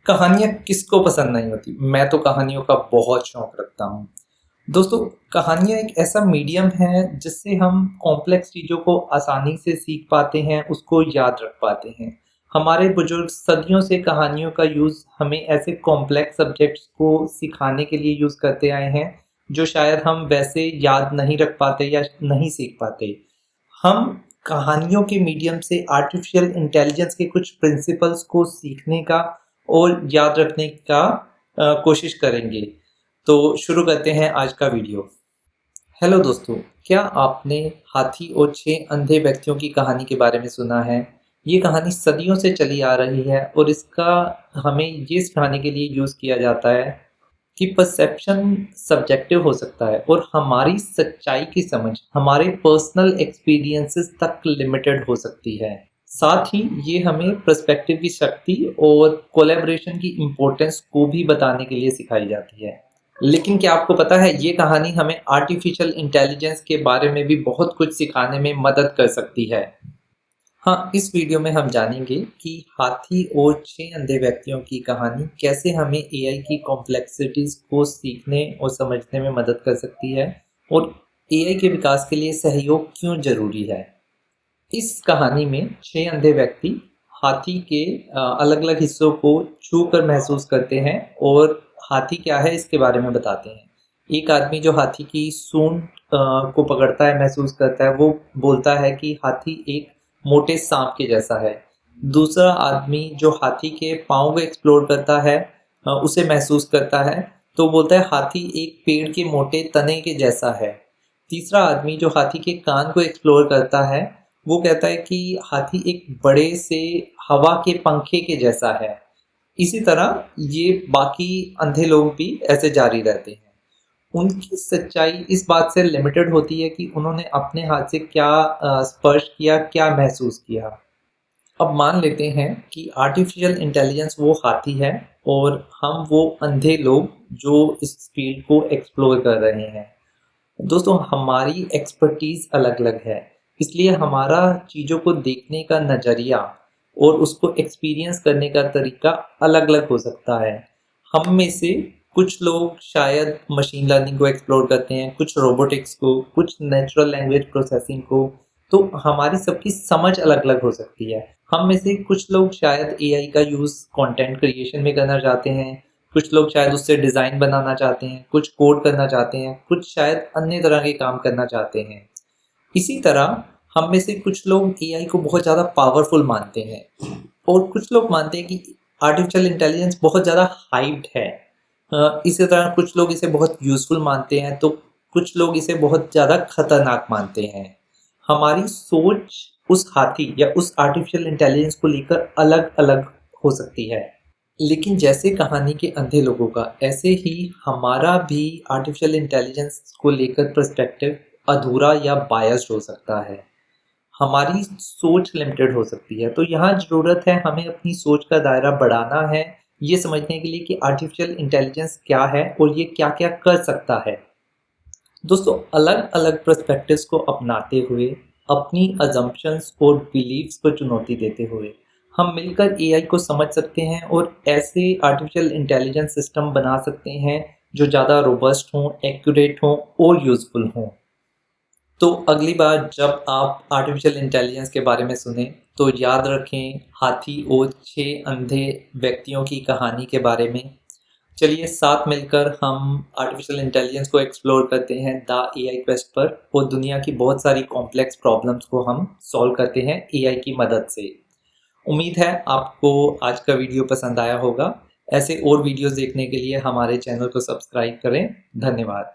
कहानियाँ किसको पसंद नहीं होती। मैं तो कहानियों का बहुत शौक रखता हूँ। दोस्तों, कहानियाँ एक ऐसा मीडियम है जिससे हम कॉम्प्लेक्स चीज़ों को आसानी से सीख पाते हैं, उसको याद रख पाते हैं। हमारे बुजुर्ग सदियों से कहानियों का यूज़ हमें ऐसे कॉम्प्लेक्स सब्जेक्ट्स को सिखाने के लिए यूज़ करते आए हैं, जो शायद हम वैसे याद नहीं रख पाते या नहीं सीख पाते। हम कहानियों के मीडियम से आर्टिफ़िशियल इंटेलिजेंस के कुछ प्रिंसिपल्स को सीखने का और याद रखने का कोशिश करेंगे। तो शुरू करते हैं आज का वीडियो। हेलो दोस्तों, क्या आपने हाथी और 6 अंधे व्यक्तियों की कहानी के बारे में सुना है? ये कहानी सदियों से चली आ रही है और इसका हमें ये सिखाने के लिए यूज़ किया जाता है कि परसेप्शन सब्जेक्टिव हो सकता है और हमारी सच्चाई की समझ हमारे पर्सनल एक्सपीरियंसेस तक लिमिटेड हो सकती है। साथ ही ये हमें पर्सपेक्टिव की शक्ति और कोलैबोरेशन की इम्पोर्टेंस को भी बताने के लिए सिखाई जाती है। लेकिन क्या आपको पता है, ये कहानी हमें आर्टिफिशियल इंटेलिजेंस के बारे में भी बहुत कुछ सिखाने में मदद कर सकती है। हाँ, इस वीडियो में हम जानेंगे कि हाथी और 6 अंधे व्यक्तियों की कहानी कैसे हमें एआई की कॉम्प्लेक्सिटीज़ को सीखने और समझने में मदद कर सकती है और एआई के विकास के लिए सहयोग क्यों ज़रूरी है। इस कहानी में 6 अंधे व्यक्ति हाथी के अलग-अलग हिस्सों को छूकर महसूस करते हैं और हाथी क्या है इसके बारे में बताते हैं। एक आदमी जो हाथी की सूंड को पकड़ता है, महसूस करता है, वो बोलता है कि हाथी एक मोटे सांप के जैसा है। दूसरा आदमी जो हाथी के पाँव को एक्सप्लोर करता है, उसे महसूस करता है, तो बोलता है हाथी एक पेड़ के मोटे तने के जैसा है। तीसरा आदमी जो हाथी के कान को एक्सप्लोर करता है, वो कहता है कि हाथी एक बड़े से हवा के पंखे के जैसा है। इसी तरह ये बाकी अंधे लोग भी ऐसे जारी रहते हैं। उनकी सच्चाई इस बात से लिमिटेड होती है कि उन्होंने अपने हाथ से क्या स्पर्श किया, क्या महसूस किया। अब मान लेते हैं कि आर्टिफिशियल इंटेलिजेंस वो हाथी है और हम वो अंधे लोग जो इस फील्ड को एक्सप्लोर कर रहे हैं। दोस्तों, हमारी एक्सपर्टीज़ अलग-अलग है, इसलिए हमारा चीज़ों को देखने का नज़रिया और उसको एक्सपीरियंस करने का तरीका अलग-अलग हो सकता है। हम में से कुछ लोग शायद मशीन लर्निंग को एक्सप्लोर करते हैं, कुछ रोबोटिक्स को, कुछ नेचुरल लैंग्वेज प्रोसेसिंग को, तो हमारी सबकी समझ अलग-अलग हो सकती है। हम में से कुछ लोग शायद एआई का यूज़ कंटेंट क्रिएशन में करना चाहते हैं, कुछ लोग शायद उससे डिज़ाइन बनाना चाहते हैं, कुछ कोड करना चाहते हैं, कुछ शायद अन्य तरह के काम करना चाहते हैं। इसी तरह हम में से कुछ लोग एआई को बहुत ज़्यादा पावरफुल मानते हैं और कुछ लोग मानते हैं कि आर्टिफिशियल इंटेलिजेंस बहुत ज़्यादा हाइप्ड है। इसी तरह कुछ लोग इसे बहुत यूज़फुल मानते हैं, तो कुछ लोग इसे बहुत ज़्यादा खतरनाक मानते हैं। हमारी सोच उस हाथी या उस आर्टिफिशियल इंटेलिजेंस को लेकर अलग-अलग हो सकती है। लेकिन जैसे कहानी के अंधे लोगों का, ऐसे ही हमारा भी आर्टिफिशियल इंटेलिजेंस को लेकर पर्सपेक्टिव अधूरा या बायस्ड हो सकता है। हमारी सोच लिमिटेड हो सकती है, तो यहाँ ज़रूरत है हमें अपनी सोच का दायरा बढ़ाना है, ये समझने के लिए कि आर्टिफिशियल इंटेलिजेंस क्या है और ये क्या-क्या कर सकता है। दोस्तों, अलग-अलग पर्सपेक्टिव्स को अपनाते हुए, अपनी असम्पशन्स और बिलीव्स को चुनौती देते हुए, हम मिलकर एआई को समझ सकते हैं और ऐसे आर्टिफिशियल इंटेलिजेंस सिस्टम बना सकते हैं जो ज़्यादा रोबस्ट हों, एक्यूरेट हों और यूज़फुल हों। तो अगली बार जब आप आर्टिफिशियल इंटेलिजेंस के बारे में सुनें, तो याद रखें हाथी और 6 अंधे व्यक्तियों की कहानी के बारे में। चलिए साथ मिलकर हम आर्टिफिशियल इंटेलिजेंस को एक्सप्लोर करते हैं द एआई क्वेस्ट पर और दुनिया की बहुत सारी कॉम्प्लेक्स प्रॉब्लम्स को हम सॉल्व करते हैं एआई की मदद से। उम्मीद है आपको आज का वीडियो पसंद आया होगा। ऐसे और वीडियोस देखने के लिए हमारे चैनल को सब्सक्राइब करें। धन्यवाद।